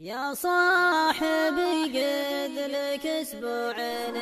يا صاحبي قد لك اسبوعين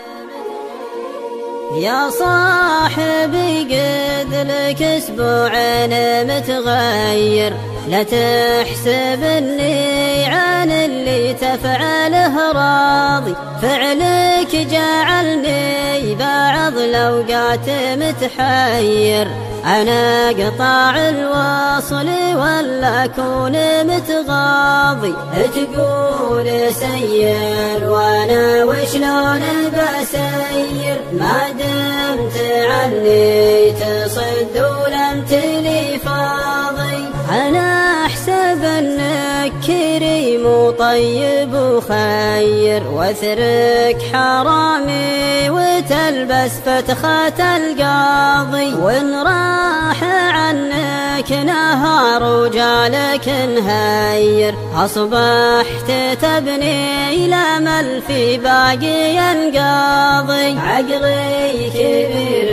يا صاحبي قد لك اسبوعين متغير، لا تحسب اني عن اللي تفعله راضي، فعلك جعلني بعض الاوقات متحير، انا اقطع الوصل ولا اكون متغاضي، تقول سير وانا وشلون بسير، ما دمت عني تصد ولم تلي فاضي، انا احسب انك كريم وطيب وخير، واثرك حرامي وتلبس فتخة القاضي، وان راح عنك نهار وجالك نهير، اصبحت تبني الامل في باقي القاضي، عقلي كبير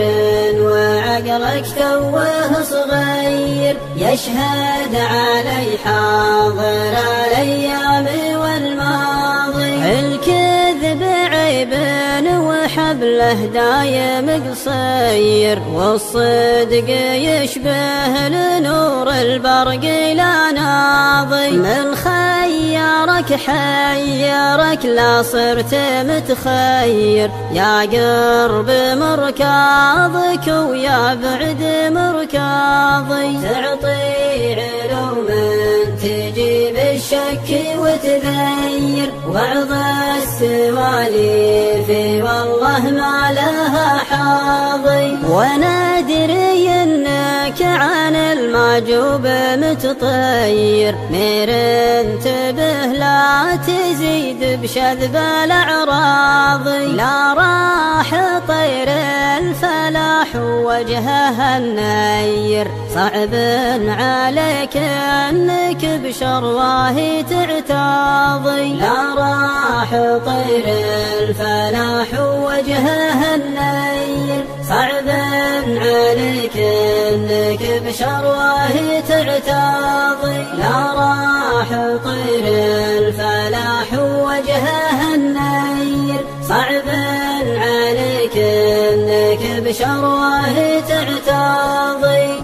وعقلك توه صغير، يشهد علي حاضر الايام والماضي، الكذب عيب وحبله دايم قصير، والصدق يشبه لنور البرق لا ناضي، من خيرك حيرك لا صرت متخير، يا قرب مركاضك ويا بعد مركاضي، تعطي علوم تجيب الشك وتذير، وعظ السواليف والله ما لها حاضي، وانا ادري انك عن المعجوب متطير، مير انتبه لا تزيد بشذب الاعراضي، لا راح طير الفلاح وجهه النير، صعب عليك انك بشرواه تعتاضي، لا راح طير الفلاح وجهه النير، صعب عليك انك بشرواه تعتاضي، لا راح طير الفلاح وجهه النير، صعب عليك انك بشرواه تعتاضي.